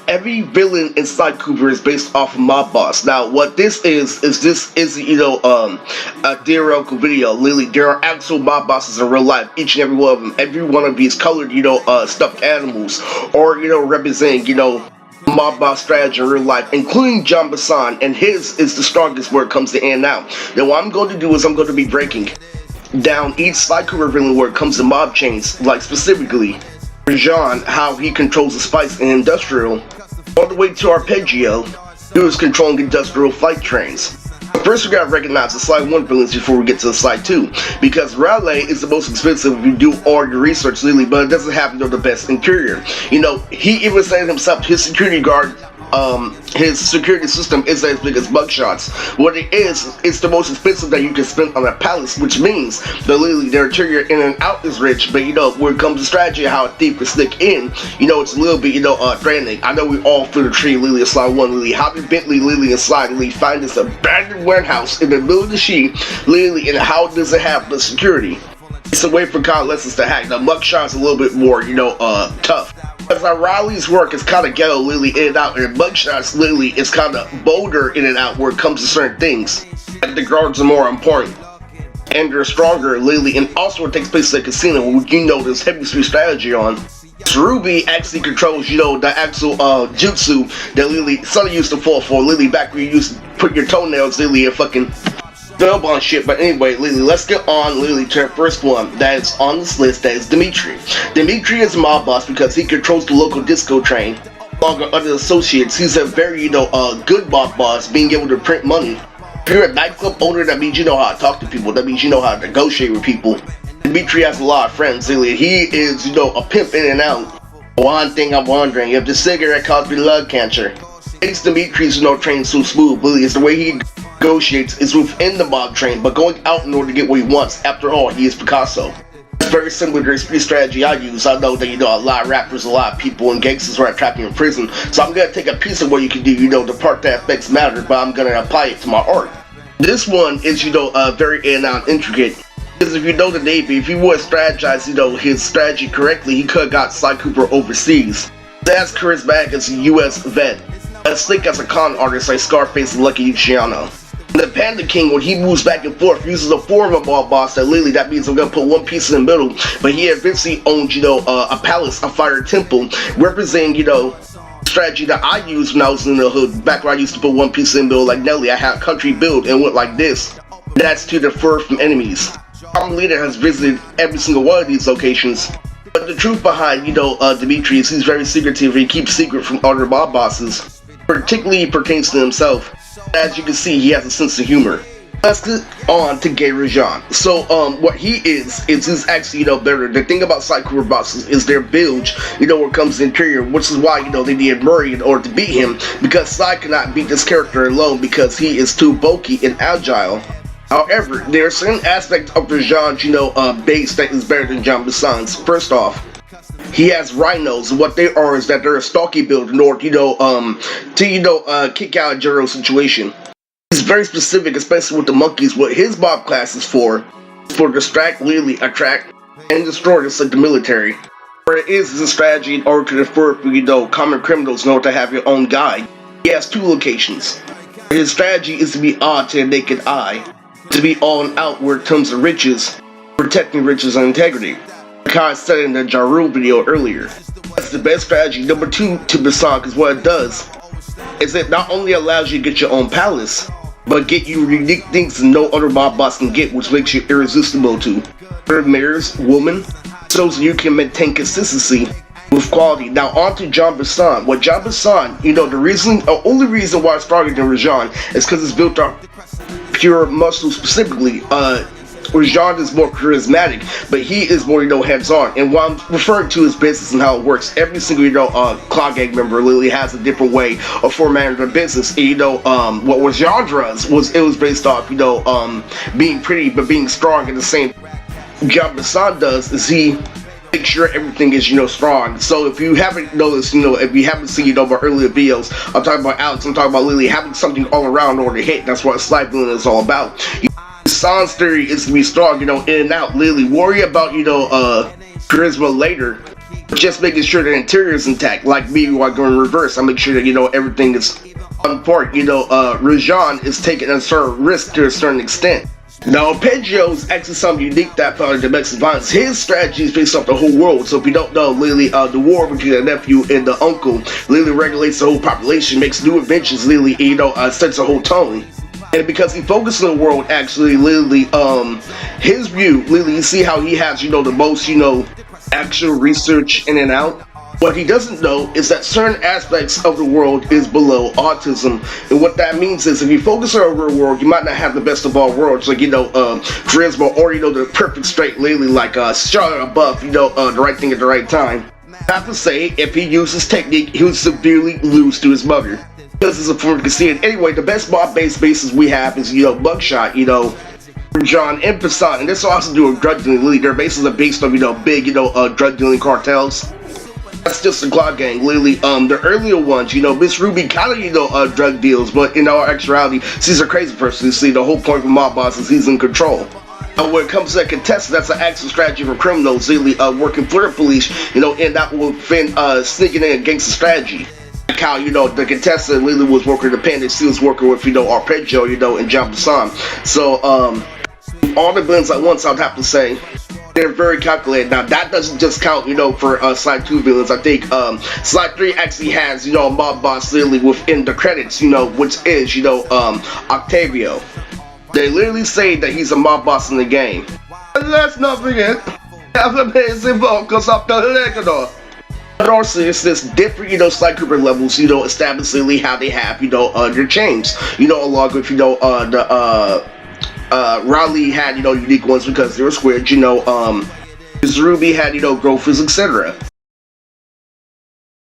Every villain inside Cooper is based off of Mob Boss. Now, what this is a theoretical video. Literally, there are actual Mob Bosses in real life, each and every one of them. Every one of these colored, stuffed animals, or, representing, Mob Boss strategy in real life, including John Bassan, and his is the strongest where it comes to in and out. Now, what I'm going to do is I'm going to be breaking down each Sly Cooper villain where it comes to mob chains, like specifically Rajan, how he controls the spice and industrial, all the way to Arpeggio, who is controlling industrial flight trains. But first we gotta recognize the Sly 1 villains before we get to the Sly 2, because Raleigh is the most expensive if you do all your research legally, but it doesn't have the best interior. He even said himself, his security guard, his security system isn't as big as Bugshots. What it is, it's the most expensive that you can spend on a palace, which means that literally their interior in and out is rich, but when it comes to strategy, how a thief can sneak in, it's a little bit, threatening. I know we all flew the tree, Lily and Sly 1, Lily. How did Bentley, Lily, and Sly Lily find this abandoned warehouse in the middle of the sheet, Lily, and how does it have the security? It's a way for convalescents to hack. The Mugshot's a little bit more, tough. Because Riley's work is kind of ghetto, Lily, in and out, and Mugshot's, Lily, is kind of bolder in and out where it comes to certain things. Like the guards are more important. And they're stronger, Lily, and also it takes place at a casino, which there's heavy street strategy on. Ruby actually controls, the actual jutsu that Lily, Sonny used to fall for, Lily, back where you used to put your toenails, Lily, and fucking film on shit. But anyway, Lily, let's get on, Lily, to our first one that is on this list. That is Dimitri. Dimitri is a mob boss because he controls the local disco train. Along with other associates, he's a very, good mob boss, being able to print money. If you're a nightclub owner, that means you know how to talk to people. That means you know how to negotiate with people. Dimitri has a lot of friends, Lily. He is, a pimp in and out. One thing I'm wondering, if the cigarette caused me lung cancer. Makes Dimitri's, train so smooth, Lily, is the way he negotiates is within the mob train, but going out in order to get what he wants. After all, he is Picasso. It's very similar to the street strategy I use. I know that, a lot of rappers, a lot of people and gangsters are trapped in prison, so I'm going to take a piece of what you can do, the part that affects matter, but I'm going to apply it to my art. This one is, very in and out intricate. Because if you know the Navy, if he would strategize, his strategy correctly, he could have got Sly Cooper overseas. That's charismatic as a U.S. vet. As slick as a con artist like Scarface and Lucky Luciano. The Panda King, when he moves back and forth, uses a form of mob boss that Lily, that means I'm gonna put one piece in the middle, but he eventually owns, a palace, a fire temple, representing, strategy that I used when I was in the hood, back when I used to put one piece in the middle like Nelly. I had a country build and went like this. That's to defer from enemies. Our leader has visited every single one of these locations. But the truth behind, Dimitri is he's very secretive. He keeps secret from other mob bosses. Particularly pertains to himself. As you can see, he has a sense of humor. Let's get on to Gay Rajan. So, what he is he's actually, better. The thing about Sly Cooper bosses is their bilge, when it comes to interior, which is why, they needed Murray in order to beat him, because Sly cannot beat this character alone because he is too bulky and agile. However, there are certain aspects of Rajan's, base that is better than John Bassan's. First off, he has rhinos, and what they are is that they're a stalky build in order, to kick out a general situation. He's very specific, especially with the monkeys. What his mob class is for distract, literally attract, and destroy, just like the military. Where it is a strategy in order to defer for, common criminals in order to have your own guide. He has two locations. His strategy is to be odd to the naked eye, to be all and out where it comes to riches, protecting riches and integrity. Like I said in the Ja Rule video earlier. That's the best strategy. Number two to Bassan, because what it does is it not only allows you to get your own palace, but get you unique things that no other mob boss can get, which makes you irresistible to mirrors, woman, so you can maintain consistency with quality. Now on to John Bassan. What John Bassan, the only reason why it's stronger than Rajan is because it's built on pure muscle specifically. Rajan is more charismatic, but he is more, hands-on. And what I'm referring to is business and how it works. Every single, Cloud Gang member literally has a different way of formatting their business. And, what Rajan does was based off, being pretty but being strong at the same. John Bassan does is he make sure everything is, strong. So if you haven't noticed, if you haven't seen, my earlier videos, I'm talking about Alex, I'm talking about Lily having something all around in order to hit. That's what Sly Villain is all about. Bassan's theory is to be strong, in and out. Lily, worry about, charisma later. just making sure the interior is intact. Like me, while going reverse, I make sure that, you know, everything is on part. You know, Rajan is taking a certain risk to a certain extent. Now, Pedro is actually something unique that found in domestic violence. His strategy is based off the whole world. So if you don't know, Lily, the war between the nephew and the uncle, Lily regulates the whole population, makes new inventions, Lily, you know, sets a whole tone. And because he focuses on the world, actually, Lily, his view, Lily, you see how he has, you know, the most, you know, actual research in and out. What he doesn't know is that certain aspects of the world is below autism, and what that means is if you focus on a real world, you might not have the best of all worlds, like, you know, charisma, or, you know, the perfect straight lady, like Charlotte above, you know, the right thing at the right time. I have to say, if he uses technique, he would severely lose to his mother, because it's a form of conceit. Anyway, the best mob-based bases we have is, you know, Buckshot, you know, John and Passat, and this also do a drug dealing league. Their bases are based on, you know, big, you know, drug dealing cartels. That's just the Glock gang, Lily. The earlier ones, you know, Miss Ruby kind of, you know, drug deals, but in our actuality, she's a crazy person. You see, the whole point of mob boss is he's in control. When it comes to that contestant, that's an actual strategy for criminals, Lily, working for the police, you know, and that will fin sneaking in against the strategy. Like how, you know, the contestant, Lily, was working with the Pandit, she was working with, you know, Arpeggio, you know, and John Bassan. So, all the villains at once, I'd have to say, they're very calculated. Now, that doesn't just count, you know, for Slide 2 villains. I think Slide 3 actually has, you know, a mob boss literally within the credits, you know, which is, you know, Octavio. They literally say that he's a mob boss in the game. And let's not forget, have amazing vocals of the Legador. But also, it's this different, you know, Slide Cooper levels, you know, establish literally how they have, you know, their chains, you know, along with, you know, Raleigh had, you know, unique ones because they were squared, you know, Ruby had, you know, growths, etc.